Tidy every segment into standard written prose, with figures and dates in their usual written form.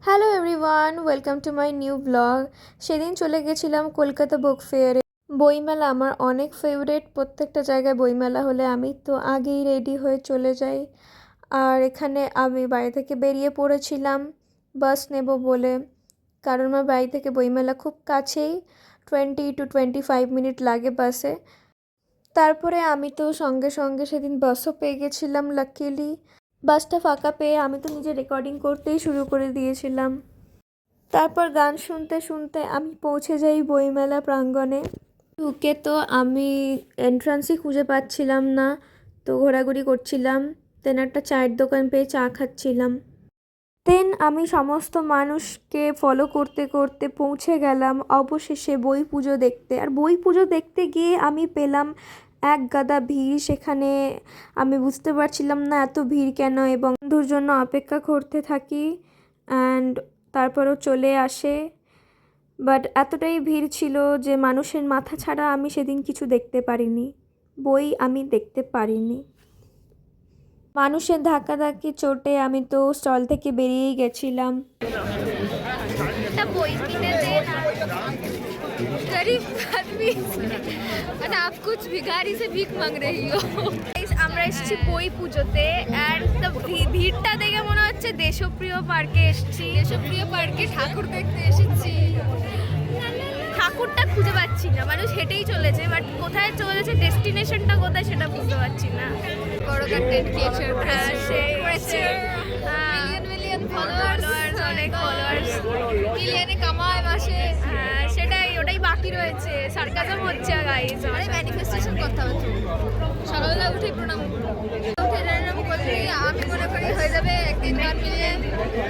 Hello everyone, welcome to my new blog. সেদিন চলে গেছিলাম কলকাতা বুক ফেয়ারে। বইমেলা আমার অনেক ফেভারিট। প্রত্যেকটা জায়গায় বইমেলা হলে আমি তো আগেই রেডি হয়ে চলে যাই। আর এখানে আমি বাড়ি থেকে বেরিয়ে পড়েছিলাম বাস নেব বলে, কারণ আমার বাড়ি থেকে বইমেলা খুব কাছেই, 20 to 25 মিনিট লাগে বাসে। তারপরে আমি তো সঙ্গে সঙ্গে সেদিন বাসও পেয়ে গেছিলাম লাকিলি। বাসটা ফাঁকা পেয়ে আমি তো নিজে রেকর্ডিং করতেই শুরু করে দিয়েছিলাম। তারপর গান শুনতে শুনতে আমি পৌঁছে যাই বইমেলা প্রাঙ্গণে। ঢুকে তো আমি এন্ট্রান্সই খুঁজে পাচ্ছিলাম না, তো ঘোরাঘুরি করছিলাম। দেন একটা চায়ের দোকান পেয়ে চা খাচ্ছিলাম। দেন আমি সমস্ত মানুষকে ফলো করতে করতে পৌঁছে গেলাম অবশেষে বই পুজো দেখতে। আর বই পুজো দেখতে গিয়ে আমি পেলাম এক গাদা ভিড়। সেখানে আমি বুঝতে পারছিলাম না এত ভিড় কেন, এবং বন্ধুর জন্য অপেক্ষা করতে থাকি অ্যান্ড তারপরও চলে আসে। বাট এতটাই ভিড় ছিল যে মানুষের মাথা ছাড়া আমি সেদিন কিছু দেখতে পারিনি, বই আমি দেখতে পারিনি। মানুষের ধাক্কাধাক্কি চোটে আমি তো স্টল থেকে বেরিয়েই গেছিলাম। বই কিনে দেন गरीब आदमी और आप कुछ भिखारी से भीख मांग रही हो। আমরা এসেছি বই পুজোতে, আর ভিড়টা দেখে মনে হচ্ছে দেশপ্রিয় পার্কে এসেছি। দেশপ্রিয় পার্কে ঠাকুর দেখতে এসেছি। ঠাকুরটা খুঁজে পাচ্ছি না, মানুষ হেঁটেই চলেছে, বাট কোথায় চলেছে, ডেস্টিনেশনটা কোথায় সেটা বুঝতে পারছি না। বড় কন্টেন্ট ক্রিয়েটর, মিলিয়ন ফলোয়ার্স, অনেক ফলোয়ার্স, মিলিয়নে কামায় মাসে। সেটাই, ওটাই বাকি রয়েছে। সার্কাজম হচ্ছে গাইস, মানে ম্যানিফেস্টেশন করতে হবে। সকালবেলা উঠেই প্রণাম করতে আমি মনে করি হয়ে যাবে একদিন বার মিলিয়ে।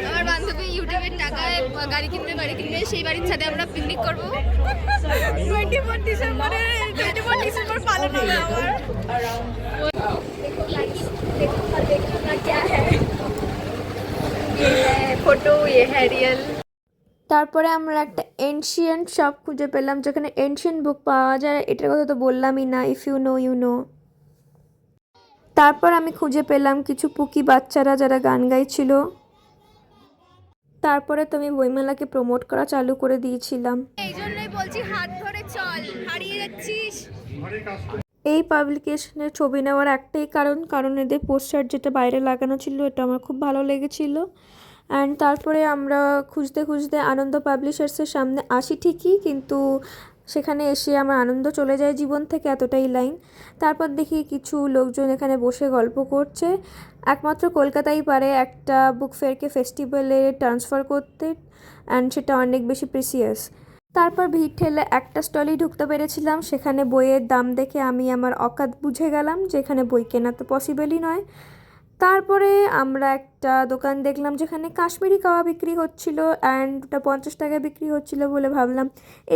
আমার বান্ধবী ইউটিউবের টাকায় গাড়ি কিনবে, সেই বাড়ির সাথে আমরা পিকনিক করবো। 24 ডিসেম্বর পালন হবে আমার। देखो ना क्या है, ये है फोटो, ये है रियल। তারপরে আমরা একটা এনশিয়েন্ট শপ খুঁজে পেলাম যেখানে এনশিয়েন্ট বুক পাওয়া যায়। এটার কথা তো বললামই না, if you know you know. তারপর আমি খুঁজে পেলাম কিছু পুকি বাচ্চারা যারা গান গাইছিল। তারপরে তো আমি বইমেলাকে প্রমোট করা চালু করে দিয়েছিলাম। এই জন্যই বলছি হাত ধরে চল, হারিয়ে যাচ্ছিস। এই পাবলিকেশনের ছবি নেওয়ার একটাই কারণ এদের পোস্টার যেটা বাইরে লাগানো ছিল এটা আমার খুব ভালো লেগেছিলো। অ্যান্ড তারপরে আমরা খুঁজতে খুঁজতে আনন্দ পাবলিশার্সের সামনে আসি ঠিকই, কিন্তু সেখানে এসে আমার আনন্দ চলে যায় জীবন থেকে, এতটাই লাইন। তারপর দেখি কিছু লোকজন এখানে বসে গল্প করছে। একমাত্র কলকাতাই পারে একটা বুক ফেয়ারকে ফেস্টিভ্যালে ট্রান্সফার করতে, অ্যান্ড সেটা অনেক বেশি প্রিসিয়াস। তারপর ভিড় ঠেলে একটা স্টলেই ঢুকতে পেরেছিলাম। সেখানে বইয়ের দাম দেখে আমি আমার অকাত বুঝে গেলাম যে এখানে বই কেনা তো পসিবলই নয়। তারপরে আমরা একটা দোকান দেখলাম যেখানে কাশ্মীরি কাওয়া বিক্রি হচ্ছিল, অ্যান্ড ওটা 50 টাকায় বিক্রি হচ্ছিল বলে ভাবলাম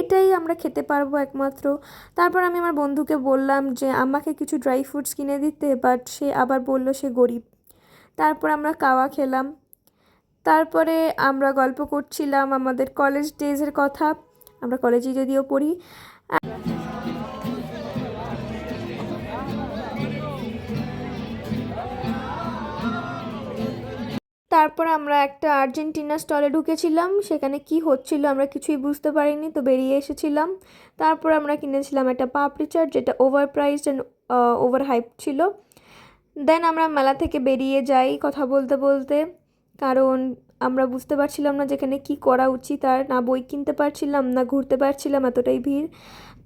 এটাই আমরা খেতে পারবো একমাত্র। তারপর আমি আমার বন্ধুকে বললাম যে আমাকে কিছু ড্রাই ফ্রুটস কিনে দিতে, বাট সে আবার বলল সে গরিব। তারপর আমরা কাওয়া খেলাম। তারপরে আমরা গল্প করছিলাম আমাদের কলেজ ডেজের কথা। আমরা কলেজে যদিও পড়ি। তারপর আমরা একটা আর্জেন্টিনা স্টলে ঢুকেছিলাম। সেখানে কি হচ্ছিল আমরা কিছুই বুঝতে পারিনি, তো বেরিয়ে এসেছিলাম। তারপর আমরা কিনেছিলাম একটা পাপড়ি চাট যেটা over priced and over hype ছিল। দেন আমরা মেলা থেকে বেরিয়ে যাই কথা বলতে বলতে, কারণ আমরা বুঝতে পারছিলাম না যেখানে কি করা উচিত। আর না বই কিনতে পারছিলাম না ঘুরতে পারছিলাম, এতটাই ভিড়।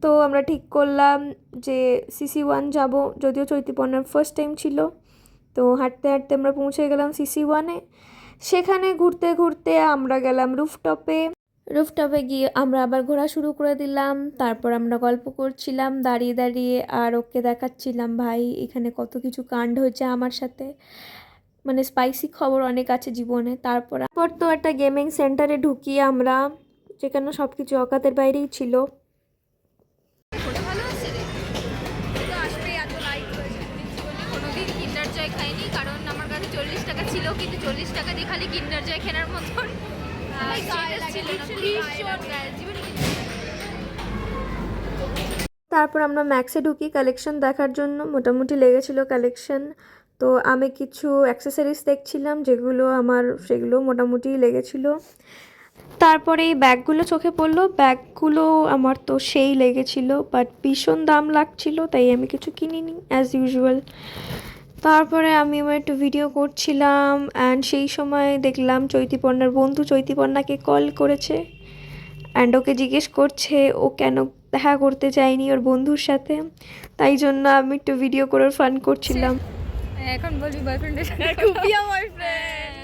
তো আমরা ঠিক করলাম যে CC1 যাব, যদিও চৈতিপর্ণার ফার্স্ট টাইম ছিল। তো হাঁটতে হাঁটতে আমরা পৌঁছে গেলাম CC1-এ। সেখানে ঘুরতে ঘুরতে আমরা গেলাম রুফটপে গিয়ে আমরা আবার ঘোরা শুরু করে দিলাম। তারপর আমরা গল্প করছিলাম দাঁড়িয়ে দাঁড়িয়ে, আর ওকে দেখাচ্ছিলাম ভাই এখানে কত কিছু কাণ্ড হয়েছে আমার সাথে, মানে স্পাইসি খবর অনেক আছে জীবনে। তারপর তো একটা গেমিং সেন্টারে ঢুকি আমরা, যেখানে সব কিছু অকাতের বাইরেই ছিল। খাইনি, কারণ আমার কাছে 40 টাকা ছিল, কিন্তু 40 টাকা দিয়ে খালি কিন্ডার জয় কেনার মতন তারপর আমরা ম্যাক্সে ঢুকি কালেকশন দেখার জন্য। মোটামুটি লেগেছিল কালেকশন। তো আমি কিছু অ্যাক্সেসরিজ দেখছিলাম যেগুলো আমার সেগুলো মোটামুটি লেগেছিলো। তারপরে এই ব্যাগগুলো চোখে পড়লো, ব্যাগগুলো আমার তো সেই লেগেছিলো, বাট ভীষণ দাম লাগছিল, তাই আমি কিছু কিনিনি অ্যাজ ইউজুয়াল। তারপরে আমি আমার একটু ভিডিও করছিলাম অ্যান্ড সেই সময় দেখলাম চৈতিপর্ণার বন্ধু চৈতিপর্ণাকে কল করেছে অ্যান্ড ওকে জিজ্ঞেস করছে ও কেন দেখা করতে যায়নি ওর বন্ধুর সাথে। তাই জন্য আমি একটু ভিডিও করে ফান করছিলাম। এখন বলবি বয়ফ্রেন্ডের সাথে কুপিয়া বয়ফ্রেন্ড